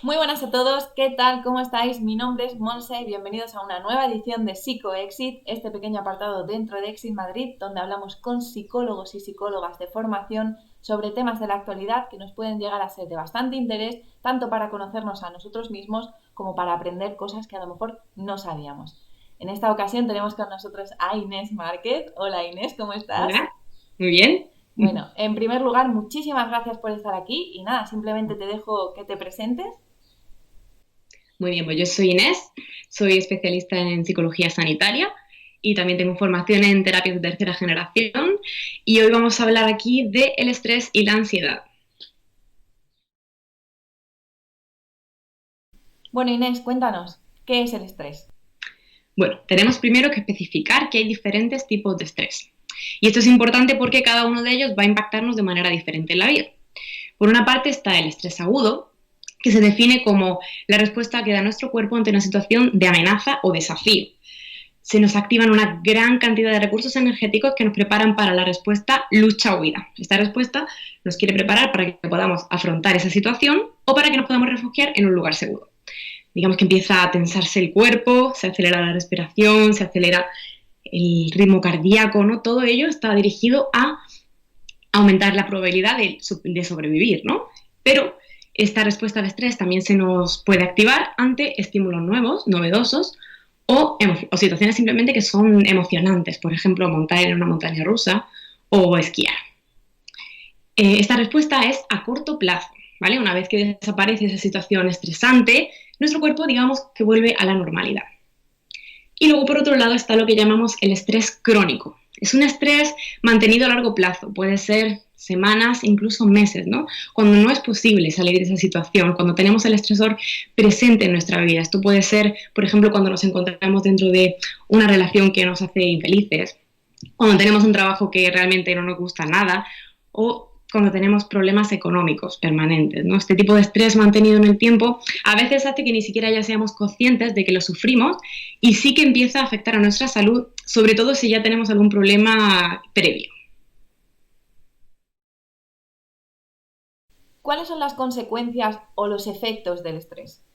Muy buenas a todos, ¿qué tal? ¿Cómo estáis? Mi nombre es Monse y bienvenidos a una nueva edición de PsicoExit, este pequeño apartado dentro de Exit Madrid, donde hablamos con psicólogos y psicólogas de formación sobre temas de la actualidad que nos pueden llegar a ser de bastante interés, tanto para conocernos a nosotros mismos como para aprender cosas que a lo mejor no sabíamos. En esta ocasión tenemos con nosotros a Inés Márquez. Hola Inés, ¿cómo estás? Hola, muy bien. Bueno, en primer lugar, muchísimas gracias por estar aquí y nada, simplemente te dejo que te presentes. Muy bien, pues yo soy Inés, soy especialista en psicología sanitaria y también tengo formación en terapias de tercera generación y hoy vamos a hablar aquí de el estrés y la ansiedad. Bueno, Inés, cuéntanos, ¿qué es el estrés? Bueno, tenemos primero que especificar que hay diferentes tipos de estrés. Y esto es importante porque cada uno de ellos va a impactarnos de manera diferente en la vida. Por una parte está el estrés agudo, que se define como la respuesta que da nuestro cuerpo ante una situación de amenaza o desafío. Se nos activan una gran cantidad de recursos energéticos que nos preparan para la respuesta lucha-huida. Esta respuesta nos quiere preparar para que podamos afrontar esa situación o para que nos podamos refugiar en un lugar seguro. Digamos que empieza a tensarse el cuerpo, se acelera la respiración, se acelera el ritmo cardíaco, ¿no? Todo ello está dirigido a aumentar la probabilidad de sobrevivir, ¿no? Pero esta respuesta al estrés también se nos puede activar ante estímulos nuevos, novedosos, o situaciones simplemente que son emocionantes, por ejemplo, montar en una montaña rusa o esquiar. Esta respuesta es a corto plazo, ¿vale? Una vez que desaparece esa situación estresante, nuestro cuerpo, digamos, que vuelve a la normalidad. Y luego, por otro lado, está lo que llamamos el estrés crónico. Es un estrés mantenido a largo plazo, puede ser semanas, incluso meses, ¿no? Cuando no es posible salir de esa situación, cuando tenemos el estresor presente en nuestra vida. Esto puede ser, por ejemplo, cuando nos encontramos dentro de una relación que nos hace infelices, cuando tenemos un trabajo que realmente no nos gusta nada o cuando tenemos problemas económicos permanentes, ¿no? Este tipo de estrés mantenido en el tiempo a veces hace que ni siquiera ya seamos conscientes de que lo sufrimos y sí que empieza a afectar a nuestra salud, sobre todo si ya tenemos algún problema previo. ¿Cuáles son las consecuencias o los efectos del estrés?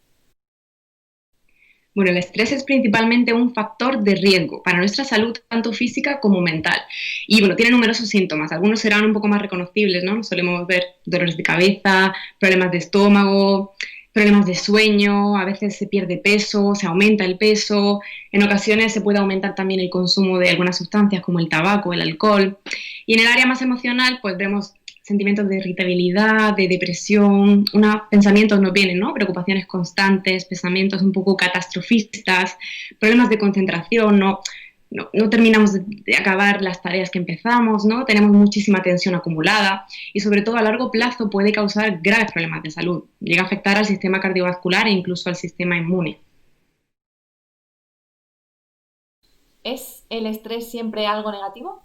Bueno, el estrés es principalmente un factor de riesgo para nuestra salud, tanto física como mental. Y bueno, tiene numerosos síntomas. Algunos serán un poco más reconocibles, ¿no? Solemos ver dolores de cabeza, problemas de estómago, problemas de sueño, a veces se pierde peso, se aumenta el peso, en ocasiones se puede aumentar también el consumo de algunas sustancias como el tabaco, el alcohol. Y en el área más emocional, pues vemos sentimientos de irritabilidad, de depresión, pensamientos nos vienen, ¿no? Preocupaciones constantes, pensamientos un poco catastrofistas, problemas de concentración, no terminamos de acabar las tareas que empezamos, ¿no? Tenemos muchísima tensión acumulada y sobre todo a largo plazo puede causar graves problemas de salud. Llega a afectar al sistema cardiovascular e incluso al sistema inmune. ¿Es el estrés siempre algo negativo?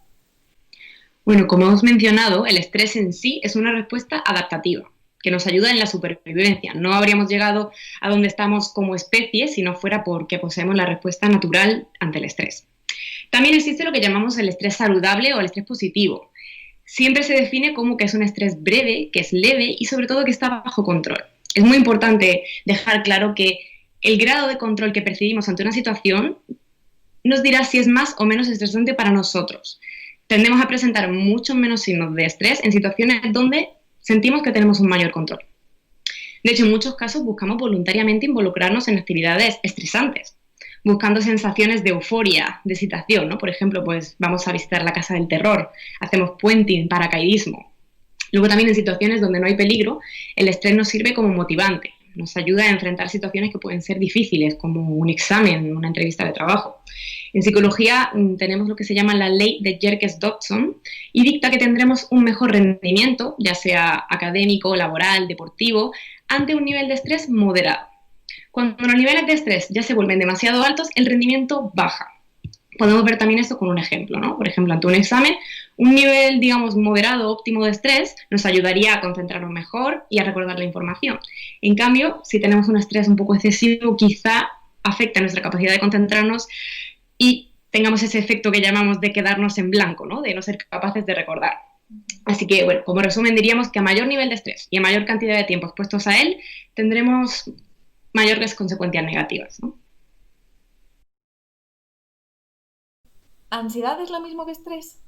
Bueno, como hemos mencionado, el estrés en sí es una respuesta adaptativa que nos ayuda en la supervivencia. No habríamos llegado a donde estamos como especie si no fuera porque poseemos la respuesta natural ante el estrés. También existe lo que llamamos el estrés saludable o el estrés positivo. Siempre se define como que es un estrés breve, que es leve y sobre todo que está bajo control. Es muy importante dejar claro que el grado de control que percibimos ante una situación nos dirá si es más o menos estresante para nosotros. Tendemos a presentar muchos menos signos de estrés en situaciones donde sentimos que tenemos un mayor control. De hecho, en muchos casos buscamos voluntariamente involucrarnos en actividades estresantes, buscando sensaciones de euforia, de excitación, ¿no? Por ejemplo, pues vamos a visitar la casa del terror, hacemos puenting, paracaidismo. Luego también en situaciones donde no hay peligro, el estrés nos sirve como motivante, nos ayuda a enfrentar situaciones que pueden ser difíciles, como un examen, una entrevista de trabajo. En psicología tenemos lo que se llama la ley de Yerkes-Dodson y dicta que tendremos un mejor rendimiento, ya sea académico, laboral, deportivo, ante un nivel de estrés moderado. Cuando los niveles de estrés ya se vuelven demasiado altos, el rendimiento baja. Podemos ver también esto con un ejemplo, ¿no? Por ejemplo, ante un examen, un nivel, digamos, moderado, óptimo de estrés nos ayudaría a concentrarnos mejor y a recordar la información. En cambio, si tenemos un estrés un poco excesivo, quizá afecta nuestra capacidad de concentrarnos y tengamos ese efecto que llamamos de quedarnos en blanco, ¿no? De no ser capaces de recordar. Así que, bueno, como resumen diríamos que a mayor nivel de estrés y a mayor cantidad de tiempo expuestos a él, tendremos mayores consecuencias negativas, ¿no? ¿Ansiedad es lo mismo que estrés?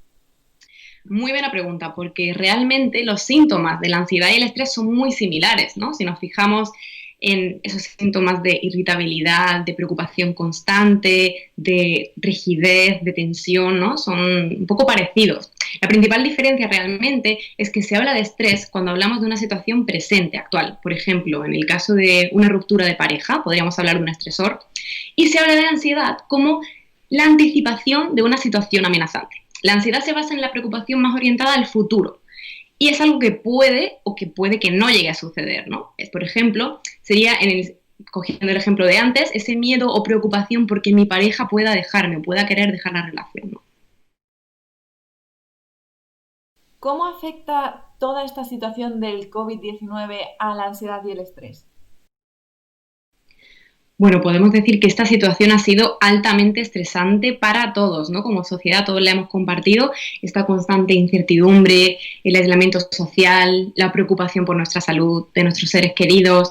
Muy buena pregunta, porque realmente los síntomas de la ansiedad y el estrés son muy similares, ¿no? Si nos fijamos en esos síntomas de irritabilidad, de preocupación constante, de rigidez, de tensión, ¿no? Son un poco parecidos. La principal diferencia realmente es que se habla de estrés cuando hablamos de una situación presente, actual. Por ejemplo, en el caso de una ruptura de pareja, podríamos hablar de un estresor, y se habla de ansiedad como la anticipación de una situación amenazante. La ansiedad se basa en la preocupación más orientada al futuro y es algo que puede o que puede que no llegue a suceder, ¿no? Por ejemplo, sería, cogiendo el ejemplo de antes, ese miedo o preocupación porque mi pareja pueda dejarme, pueda querer dejar la relación, ¿no? ¿Cómo afecta toda esta situación del COVID-19 a la ansiedad y el estrés? Bueno, podemos decir que esta situación ha sido altamente estresante para todos, ¿no? Como sociedad todos la hemos compartido, esta constante incertidumbre, el aislamiento social, la preocupación por nuestra salud, de nuestros seres queridos.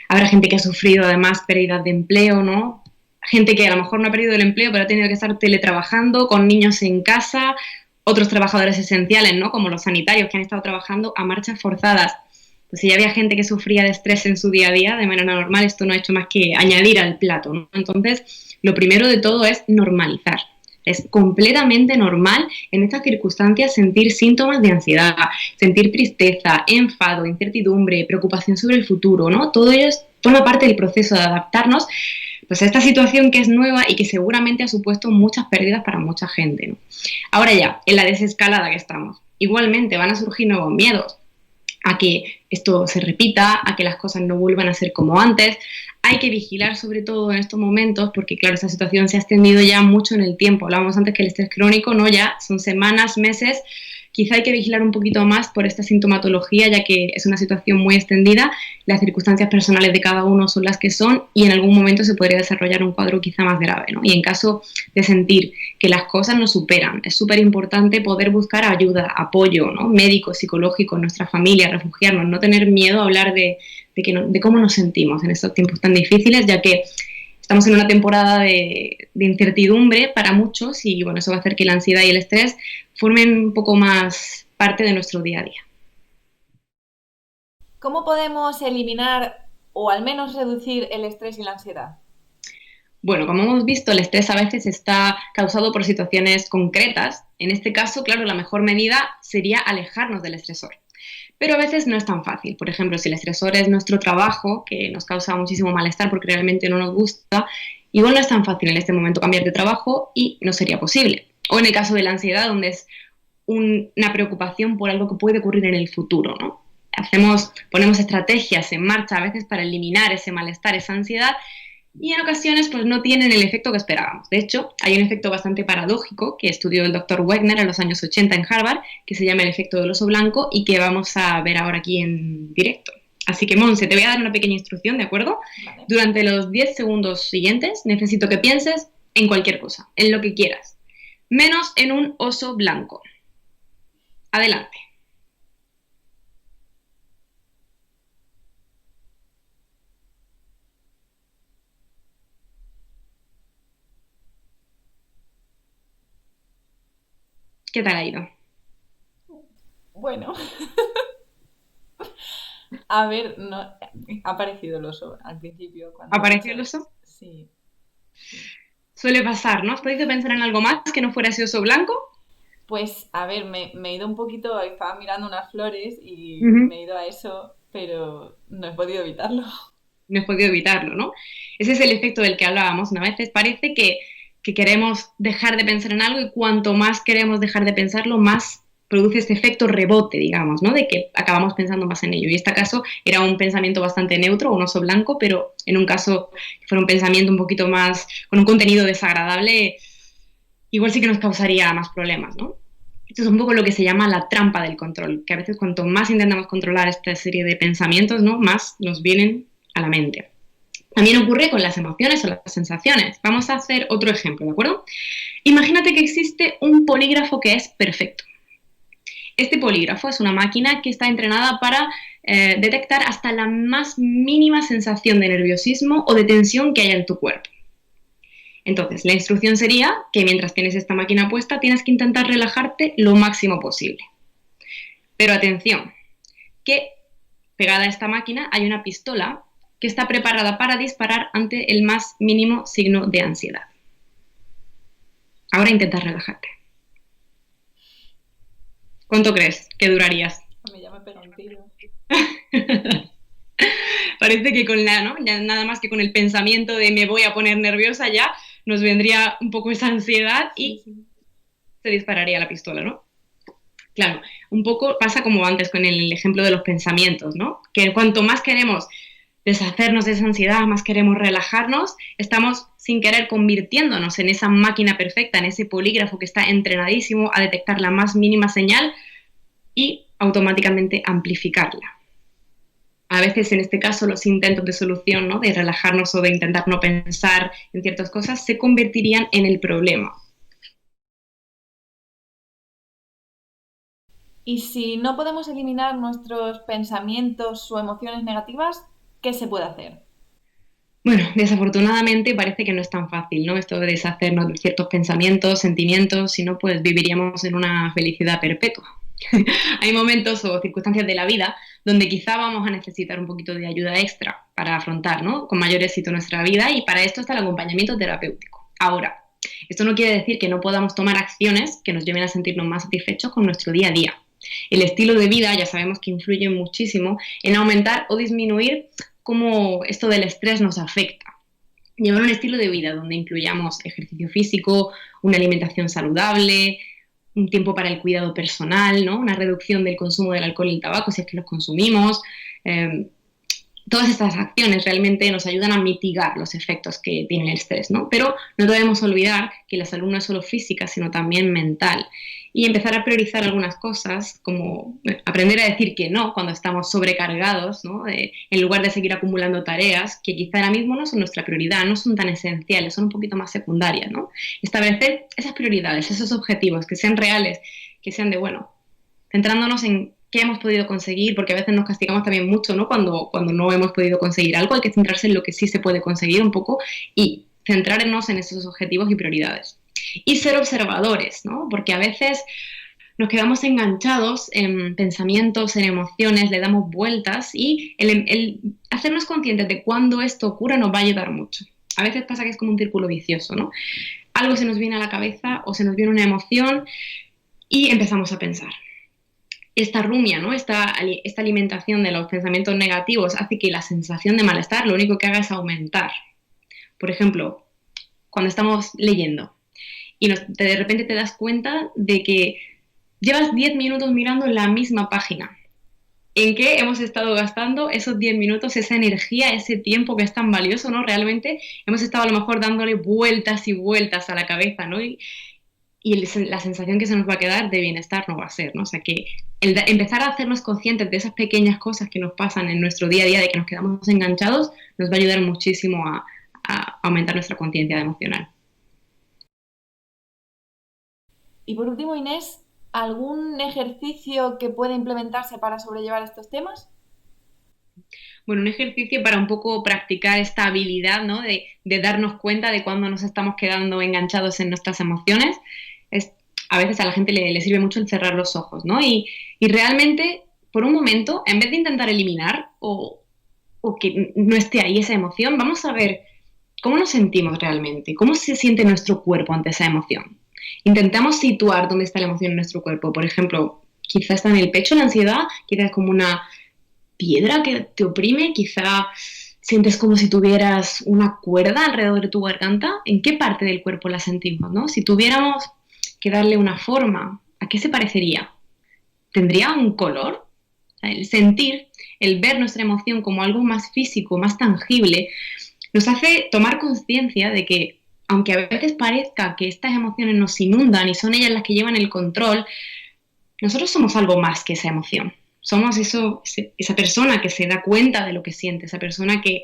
Habrá gente que ha sufrido además pérdidas de empleo, ¿no? Gente que a lo mejor no ha perdido el empleo, pero ha tenido que estar teletrabajando con niños en casa, otros trabajadores esenciales, ¿no? Como los sanitarios que han estado trabajando a marchas forzadas. Pues si ya había gente que sufría de estrés en su día a día de manera normal, esto no ha hecho más que añadir al plato, ¿no? Entonces, lo primero de todo es normalizar. Es completamente normal en estas circunstancias sentir síntomas de ansiedad, sentir tristeza, enfado, incertidumbre, preocupación sobre el futuro, ¿no? Todo ello forma parte del proceso de adaptarnos pues, a esta situación que es nueva y que seguramente ha supuesto muchas pérdidas para mucha gente, ¿no? Ahora ya, en la desescalada que estamos, igualmente van a surgir nuevos miedos a que esto se repita, a que las cosas no vuelvan a ser como antes. Hay que vigilar sobre todo en estos momentos porque, claro, esta situación se ha extendido ya mucho en el tiempo. Hablábamos antes que el estrés crónico, ¿no? Ya son semanas, meses. Quizá hay que vigilar un poquito más por esta sintomatología, ya que es una situación muy extendida, las circunstancias personales de cada uno son las que son y en algún momento se podría desarrollar un cuadro quizá más grave, ¿no? Y en caso de sentir que las cosas nos superan, es súper importante poder buscar ayuda, apoyo, ¿no? Médico, psicológico, en nuestra familia, refugiarnos, no tener miedo a hablar de cómo nos sentimos en estos tiempos tan difíciles, ya que estamos en una temporada de incertidumbre para muchos y bueno, eso va a hacer que la ansiedad y el estrés formen un poco más parte de nuestro día a día. ¿Cómo podemos eliminar o al menos reducir el estrés y la ansiedad? Bueno, como hemos visto, el estrés a veces está causado por situaciones concretas. En este caso, claro, la mejor medida sería alejarnos del estresor. Pero a veces no es tan fácil. Por ejemplo, si el estresor es nuestro trabajo, que nos causa muchísimo malestar porque realmente no nos gusta, igual no es tan fácil en este momento cambiar de trabajo y no sería posible. O en el caso de la ansiedad, donde es una preocupación por algo que puede ocurrir en el futuro, ¿no? Ponemos estrategias en marcha a veces para eliminar ese malestar, esa ansiedad, y en ocasiones pues no tienen el efecto que esperábamos. De hecho, hay un efecto bastante paradójico que estudió el doctor Wegner en los años 80 en Harvard, que se llama el efecto del oso blanco y que vamos a ver ahora aquí en directo. Así que, Monse, te voy a dar una pequeña instrucción, ¿de acuerdo? Vale. Durante los 10 segundos siguientes necesito que pienses en cualquier cosa, en lo que quieras, menos en un oso blanco. Adelante. ¿Qué tal ha ido? Bueno, a ver, no, ha aparecido el oso al principio cuando he ¿Apareció dicho... el oso? Sí, sí. Suele pasar, ¿no? ¿Has podido pensar en algo más que no fuera ese oso blanco? Pues, a ver, me he ido un poquito, estaba mirando unas flores y Uh-huh. me he ido a eso, pero no he podido evitarlo. No he podido evitarlo, ¿no? Ese es el efecto del que hablábamos, ¿no? A veces parece que queremos dejar de pensar en algo y cuanto más queremos dejar de pensarlo, más produce este efecto rebote, digamos, ¿no? De que acabamos pensando más en ello. Y en este caso era un pensamiento bastante neutro, un oso blanco, pero en un caso que fuera un pensamiento un poquito más, con un contenido desagradable, igual sí que nos causaría más problemas, ¿no? Esto es un poco lo que se llama la trampa del control, que a veces cuanto más intentamos controlar esta serie de pensamientos, ¿no? Más nos vienen a la mente. También ocurre con las emociones o las sensaciones. Vamos a hacer otro ejemplo, ¿de acuerdo? Imagínate que existe un polígrafo que es perfecto. Este polígrafo es una máquina que está entrenada para detectar hasta la más mínima sensación de nerviosismo o de tensión que haya en tu cuerpo. Entonces, la instrucción sería que mientras tienes esta máquina puesta, tienes que intentar relajarte lo máximo posible. Pero atención, que pegada a esta máquina hay una pistola que está preparada para disparar ante el más mínimo signo de ansiedad. Ahora intenta relajarte. ¿Cuánto crees que durarías? A mí ya me pega un tiro. Parece que con ¿no? Ya nada más que con el pensamiento de me voy a poner nerviosa ya nos vendría un poco esa ansiedad y se dispararía la pistola, ¿no? Claro, un poco pasa como antes con el ejemplo de los pensamientos, ¿no? Que cuanto más queremos deshacernos de esa ansiedad, más queremos relajarnos, estamos sin querer convirtiéndonos en esa máquina perfecta, en ese polígrafo que está entrenadísimo a detectar la más mínima señal y automáticamente amplificarla. A veces, en este caso, los intentos de solución, ¿no? De relajarnos o de intentar no pensar en ciertas cosas, se convertirían en el problema. Y si no podemos eliminar nuestros pensamientos o emociones negativas, ¿qué se puede hacer? Bueno, desafortunadamente parece que no es tan fácil, ¿no? Esto de deshacernos de ciertos pensamientos, sentimientos, si no, pues viviríamos en una felicidad perpetua. Hay momentos o circunstancias de la vida donde quizá vamos a necesitar un poquito de ayuda extra para afrontar, ¿no? Con mayor éxito nuestra vida, y para esto está el acompañamiento terapéutico. Ahora, esto no quiere decir que no podamos tomar acciones que nos lleven a sentirnos más satisfechos con nuestro día a día. El estilo de vida ya sabemos que influye muchísimo en aumentar o disminuir cómo esto del estrés nos afecta. Llevar un estilo de vida donde incluyamos ejercicio físico, una alimentación saludable, un tiempo para el cuidado personal, ¿no? Una reducción del consumo del alcohol y el tabaco si es que los consumimos. Todas estas acciones realmente nos ayudan a mitigar los efectos que tiene el estrés, ¿no? Pero no debemos olvidar que la salud no es solo física, sino también mental. Y empezar a priorizar algunas cosas, como aprender a decir que no cuando estamos sobrecargados, ¿no? En lugar de seguir acumulando tareas que quizá ahora mismo no son nuestra prioridad, no son tan esenciales, son un poquito más secundarias, ¿no? Establecer esas prioridades, esos objetivos que sean reales, que sean de, bueno, centrándonos en qué hemos podido conseguir, porque a veces nos castigamos también mucho, ¿no? Cuando no hemos podido conseguir algo, hay que centrarse en lo que sí se puede conseguir un poco y centrarnos en esos objetivos y prioridades. Y ser observadores, ¿no? Porque a veces nos quedamos enganchados en pensamientos, en emociones, le damos vueltas, y el hacernos conscientes de cuándo esto ocurre nos va a ayudar mucho. A veces pasa que es como un círculo vicioso, ¿no? Algo se nos viene a la cabeza o se nos viene una emoción y empezamos a pensar. Esta rumia, ¿no? Esta alimentación de los pensamientos negativos hace que la sensación de malestar lo único que haga es aumentar. Por ejemplo, cuando estamos leyendo y de repente te das cuenta de que llevas 10 minutos mirando la misma página. ¿En qué hemos estado gastando esos 10 minutos, esa energía, ese tiempo que es tan valioso, ¿no? Realmente hemos estado a lo mejor dándole vueltas y vueltas a la cabeza, ¿no? Y la sensación que se nos va a quedar de bienestar no va a ser, ¿no? O sea que empezar a hacernos conscientes de esas pequeñas cosas que nos pasan en nuestro día a día, de que nos quedamos enganchados, nos va a ayudar muchísimo a aumentar nuestra conciencia emocional. Y por último, Inés, ¿algún ejercicio que pueda implementarse para sobrellevar estos temas? Bueno, un ejercicio para un poco practicar esta habilidad, ¿no? de darnos cuenta de cuándo nos estamos quedando enganchados en nuestras emociones. A veces a la gente le sirve mucho el cerrar los ojos, ¿no? Y realmente, por un momento, en vez de intentar eliminar o que no esté ahí esa emoción, vamos a ver cómo nos sentimos realmente, cómo se siente nuestro cuerpo ante esa emoción. Intentamos situar dónde está la emoción en nuestro cuerpo. Por ejemplo, quizá está en el pecho la ansiedad, quizá es como una piedra que te oprime, quizá sientes como si tuvieras una cuerda alrededor de tu garganta. ¿En qué parte del cuerpo la sentimos, no? Si tuviéramos que darle una forma, ¿a qué se parecería? ¿Tendría un color? El sentir, el ver nuestra emoción como algo más físico, más tangible, nos hace tomar conciencia de que, aunque a veces parezca que estas emociones nos inundan y son ellas las que llevan el control, nosotros somos algo más que esa emoción. Somos esa persona que se da cuenta de lo que siente, esa persona que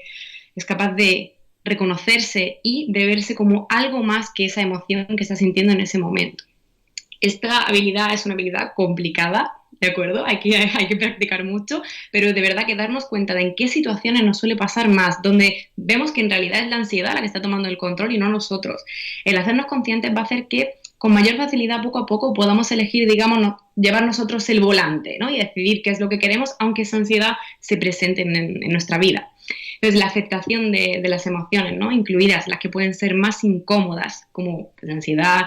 es capaz de reconocerse y de verse como algo más que esa emoción que está sintiendo en ese momento. Esta habilidad es una habilidad complicada, ¿de acuerdo? Hay que practicar mucho, pero de verdad que darnos cuenta de en qué situaciones nos suele pasar más, donde vemos que en realidad es la ansiedad la que está tomando el control y no nosotros. El hacernos conscientes va a hacer que con mayor facilidad poco a poco podamos elegir, digamos, llevar nosotros el volante, ¿no? Y decidir qué es lo que queremos, aunque esa ansiedad se presente en nuestra vida. Entonces, la aceptación de las emociones, ¿no? Incluidas las que pueden ser más incómodas, como la ansiedad,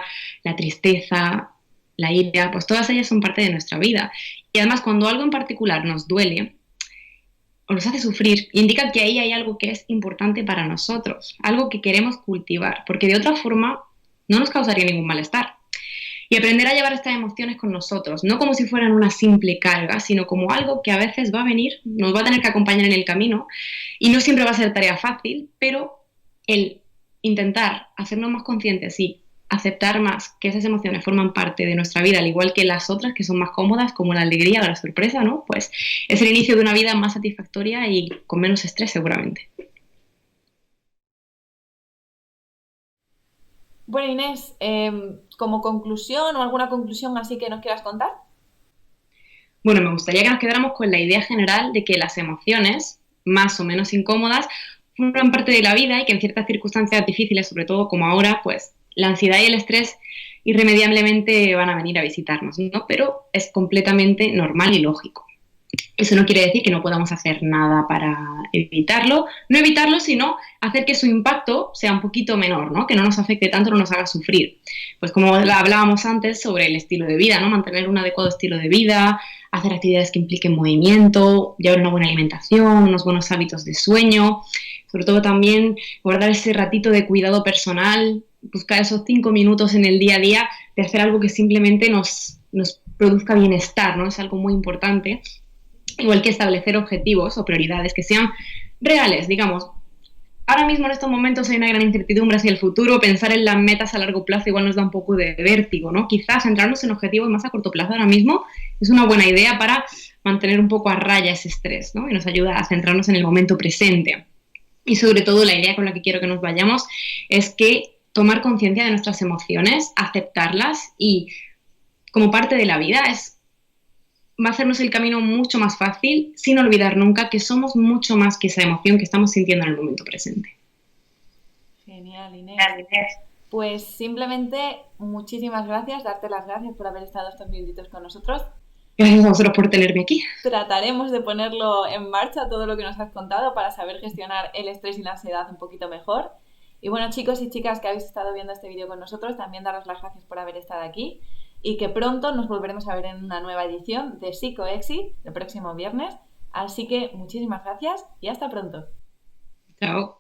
la tristeza, la ira, pues todas ellas son parte de nuestra vida. Y además, cuando algo en particular nos duele o nos hace sufrir, indica que ahí hay algo que es importante para nosotros, algo que queremos cultivar, porque de otra forma no nos causaría ningún malestar. Y aprender a llevar estas emociones con nosotros, no como si fueran una simple carga, sino como algo que a veces va a venir, nos va a tener que acompañar en el camino y no siempre va a ser tarea fácil, pero el intentar hacernos más conscientes y aceptar más que esas emociones forman parte de nuestra vida, al igual que las otras que son más cómodas, como la alegría o la sorpresa, ¿no? Pues es el inicio de una vida más satisfactoria y con menos estrés seguramente. Bueno, Inés, como conclusión o alguna conclusión así que nos quieras contar. Bueno, me gustaría que nos quedáramos con la idea general de que las emociones, más o menos incómodas, forman parte de la vida y que en ciertas circunstancias difíciles, sobre todo como ahora, pues la ansiedad y el estrés irremediablemente van a venir a visitarnos, ¿no? Pero es completamente normal y lógico. Eso no quiere decir que no podamos hacer nada para evitarlo, no evitarlo, sino hacer que su impacto sea un poquito menor, ¿no? Que no nos afecte tanto, no nos haga sufrir. Pues como hablábamos antes sobre el estilo de vida, ¿no? Mantener un adecuado estilo de vida, hacer actividades que impliquen movimiento, llevar una buena alimentación, unos buenos hábitos de sueño, sobre todo también guardar ese ratito de cuidado personal, buscar esos 5 minutos en el día a día de hacer algo que simplemente nos produzca bienestar, ¿no? Es algo muy importante. Igual que establecer objetivos o prioridades que sean reales, digamos. Ahora mismo en estos momentos hay una gran incertidumbre hacia el futuro, pensar en las metas a largo plazo igual nos da un poco de vértigo, ¿no? Quizás centrarnos en objetivos más a corto plazo ahora mismo es una buena idea para mantener un poco a raya ese estrés, ¿no? Y nos ayuda a centrarnos en el momento presente. Y sobre todo la idea con la que quiero que nos vayamos es que tomar conciencia de nuestras emociones, aceptarlas y como parte de la vida va a hacernos el camino mucho más fácil, sin olvidar nunca que somos mucho más que esa emoción que estamos sintiendo en el momento presente. Genial, Inés. Pues simplemente muchísimas gracias, darte las gracias por haber estado estos minutitos con nosotros. Gracias a vosotros por tenerme aquí. Trataremos de ponerlo en marcha todo lo que nos has contado para saber gestionar el estrés y la ansiedad un poquito mejor. Y bueno, chicos y chicas que habéis estado viendo este vídeo con nosotros, también daros las gracias por haber estado aquí y que pronto nos volveremos a ver en una nueva edición de PsicoExit el próximo viernes. Así que muchísimas gracias y hasta pronto. Chao.